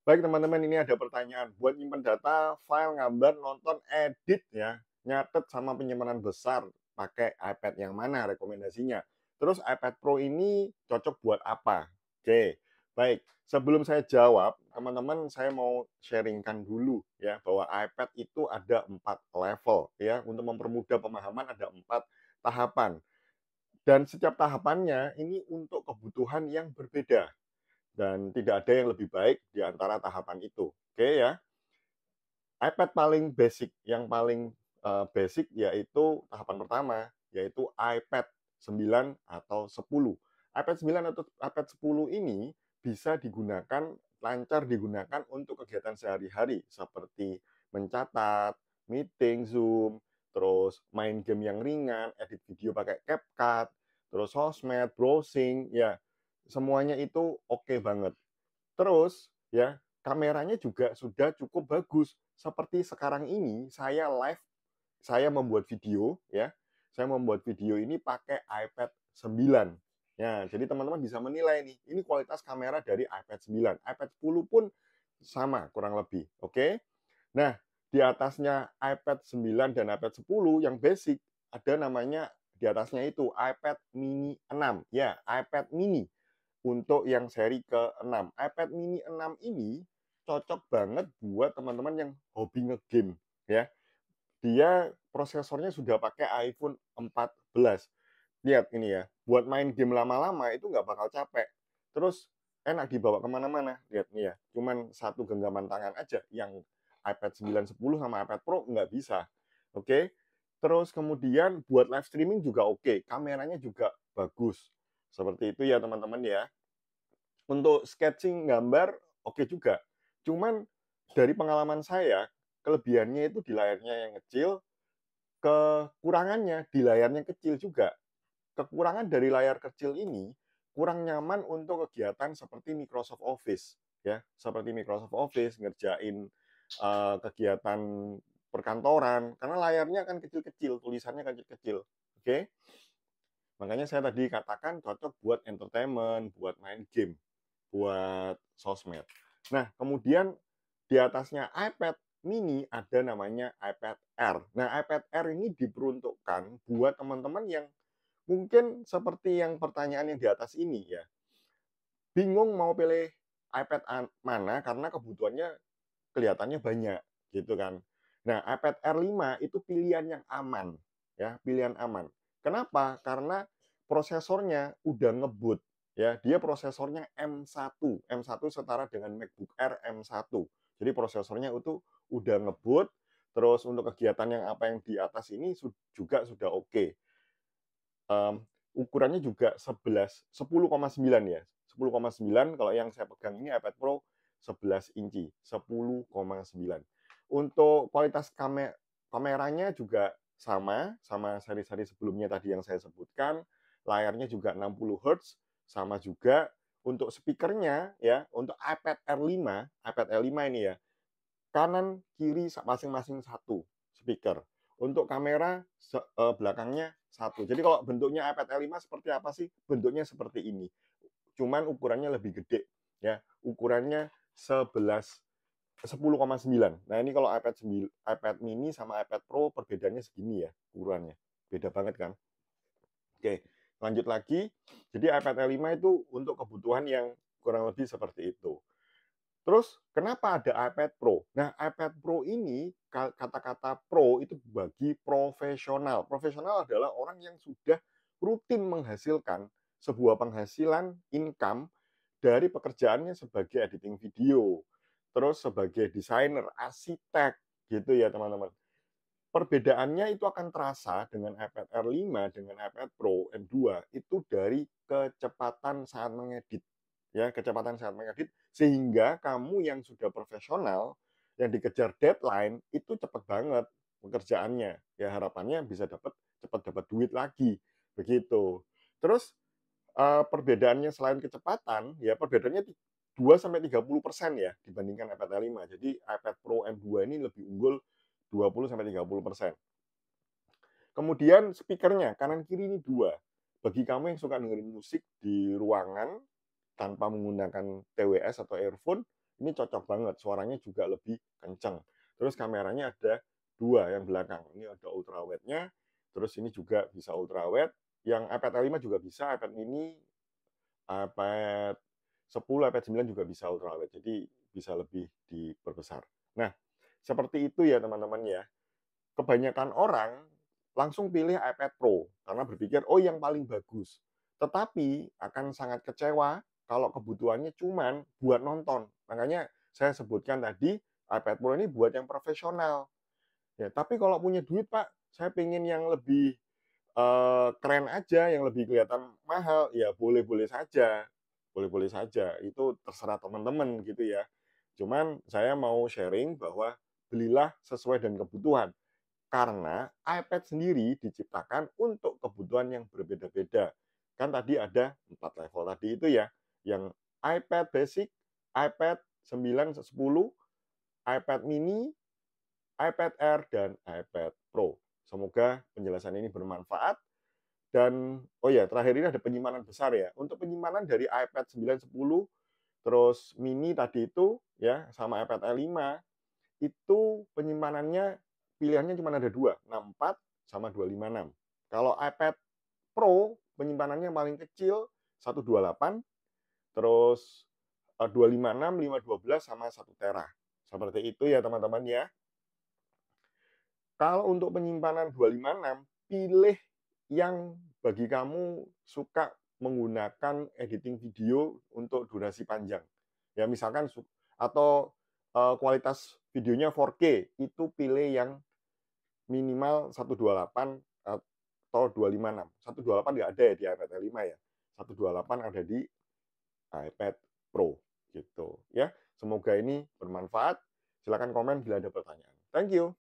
Baik teman-teman, ini ada pertanyaan. Buat nyimpen data, file, gambar, nonton, edit ya, nyatet sama penyimpanan besar, pakai iPad yang mana rekomendasinya? Terus iPad Pro ini cocok buat apa? Oke, baik. Sebelum saya jawab, teman-teman saya mau sharingkan dulu ya bahwa iPad itu ada 4 level ya. Untuk mempermudah pemahaman ada 4 tahapan. Dan setiap tahapannya ini untuk kebutuhan yang berbeda dan tidak ada yang lebih baik di antara tahapan itu. Oke ya. iPad paling basic, yang paling basic yaitu tahapan pertama, yaitu iPad 9 atau 10. iPad 9 atau iPad 10 ini bisa digunakan, lancar digunakan untuk kegiatan sehari-hari seperti mencatat, meeting, Zoom, terus main game yang ringan, edit video pakai CapCut, terus sosmed, browsing, ya semuanya itu oke banget. Terus ya, kameranya juga sudah cukup bagus. Seperti sekarang ini saya live, saya membuat video ya. Saya membuat video ini pakai iPad 9. Ya, jadi teman-teman bisa menilai nih, ini kualitas kamera dari iPad 9. iPad 10 pun sama kurang lebih, oke? Nah, di atasnya iPad 9 dan iPad 10 yang basic ada namanya di atasnya itu iPad mini 6. Ya, iPad mini untuk yang seri ke-6. iPad mini 6 ini cocok banget buat teman-teman yang hobi ngegame ya. Dia prosesornya sudah pakai iPhone 14. Lihat ini ya, buat main game lama-lama itu nggak bakal capek. Terus enak dibawa kemana-mana. Lihat nih ya, cuman satu genggaman tangan aja. Yang iPad 9, 10 sama iPad Pro nggak bisa. Oke. Terus kemudian buat live streaming juga oke. Kameranya juga bagus. Seperti itu ya teman-teman ya. Untuk sketching gambar oke juga. Cuman dari pengalaman saya, kelebihannya itu di layarnya yang kecil, kekurangannya di layarnya kecil juga. Kekurangan dari layar kecil ini kurang nyaman untuk kegiatan seperti Microsoft Office ya, seperti Microsoft Office ngerjain kegiatan perkantoran karena layarnya kan kecil-kecil, tulisannya kecil-kecil. Oke. Makanya saya tadi katakan cocok buat entertainment, buat main game, buat sosmed. Nah, kemudian di atasnya iPad mini ada namanya iPad Air. Nah, iPad Air ini diperuntukkan buat teman-teman yang mungkin seperti yang pertanyaan yang di atas ini ya. Bingung mau pilih iPad mana karena kebutuhannya kelihatannya banyak gitu kan. Nah, iPad Air 5 itu pilihan yang aman ya, pilihan aman. Kenapa? Karena prosesornya udah ngebut ya. Dia prosesornya M1. M1 setara dengan MacBook Air M1. Jadi prosesornya itu udah ngebut, terus untuk kegiatan yang apa yang di atas ini juga sudah oke. Ukurannya juga 10,9 ya. 10,9 kalau yang saya pegang ini iPad Pro 11 inci, 10,9. Untuk kualitas kameranya juga sama seri-seri sebelumnya tadi yang saya sebutkan. Layarnya juga 60 Hz, sama juga. Untuk speakernya ya, untuk iPad Air 5 ini ya, kanan kiri masing-masing satu speaker. Untuk kamera belakangnya satu. Jadi kalau bentuknya iPad Air 5 seperti apa sih? Bentuknya seperti ini. Cuman ukurannya lebih gede ya. Ukurannya 10,9. Nah, ini kalau iPad mini sama iPad Pro perbedaannya segini ya ukurannya. Beda banget kan? Oke, lanjut lagi. Jadi iPad Air 5 itu untuk kebutuhan yang kurang lebih seperti itu. Terus kenapa ada iPad Pro? Nah, iPad Pro ini kata-kata pro itu bagi profesional. Profesional adalah orang yang sudah rutin menghasilkan sebuah penghasilan income dari pekerjaannya sebagai editing video, terus sebagai desainer, arsitek, gitu ya teman-teman. Perbedaannya itu akan terasa dengan iPad Air 5 dengan iPad Pro M2 itu dari kecepatan saat mengedit. Ya, kecepatan saat mengedit sehingga kamu yang sudah profesional yang dikejar deadline itu cepat banget pekerjaannya. Ya harapannya bisa cepat dapat duit lagi. Begitu. Terus perbedaannya selain kecepatan, ya perbedaannya 2-30% ya dibandingkan iPad Air 5. Jadi iPad Pro M2 ini lebih unggul 20-30%. Kemudian speakernya kanan kiri ini dua. Bagi kamu yang suka dengerin musik di ruangan, tanpa menggunakan TWS atau earphone, ini cocok banget, suaranya juga lebih kencang. Terus kameranya ada 2 yang belakang, ini ada ultrawide-nya, terus ini juga bisa ultrawide, yang iPad Air 5 juga bisa, iPad mini, iPad 10, iPad 9 juga bisa ultrawide, jadi bisa lebih diperbesar. Nah, seperti itu ya teman-teman ya. Kebanyakan orang langsung pilih iPad Pro karena berpikir, oh yang paling bagus. Tetapi akan sangat kecewa kalau kebutuhannya cuman buat nonton. Makanya saya sebutkan tadi, iPad Pro ini buat yang profesional. Ya, tapi kalau punya duit Pak, saya pengen yang lebih keren aja, yang lebih kelihatan mahal, ya boleh-boleh saja. Boleh-boleh saja, itu terserah teman-teman gitu ya. Cuman saya mau sharing bahwa belilah sesuai dengan kebutuhan. Karena iPad sendiri diciptakan untuk kebutuhan yang berbeda-beda. Kan tadi ada 4 level tadi itu ya, yang iPad basic, iPad 9, 10, iPad mini, iPad Air, dan iPad Pro. Semoga penjelasan ini bermanfaat. Dan oh ya, terakhir ini ada penyimpanan besar ya. Untuk penyimpanan dari iPad 9, 10, terus mini tadi itu ya, sama iPad Air 5, itu penyimpanannya pilihannya cuma ada 2, 64 sama 256. Kalau iPad Pro penyimpanannya paling kecil 128, terus 256, 512 sama 1 tera. Seperti itu ya teman-teman ya. Kalau untuk penyimpanan 256, pilih yang bagi kamu suka menggunakan editing video untuk durasi panjang. Ya misalkan atau kualitas videonya 4K, itu pilih yang minimal 128 atau 256. 128 nggak ada ya di iPad Air 5 ya. 128 ada di iPad Pro gitu ya. Semoga ini bermanfaat. Silakan komen bila ada pertanyaan. Thank you.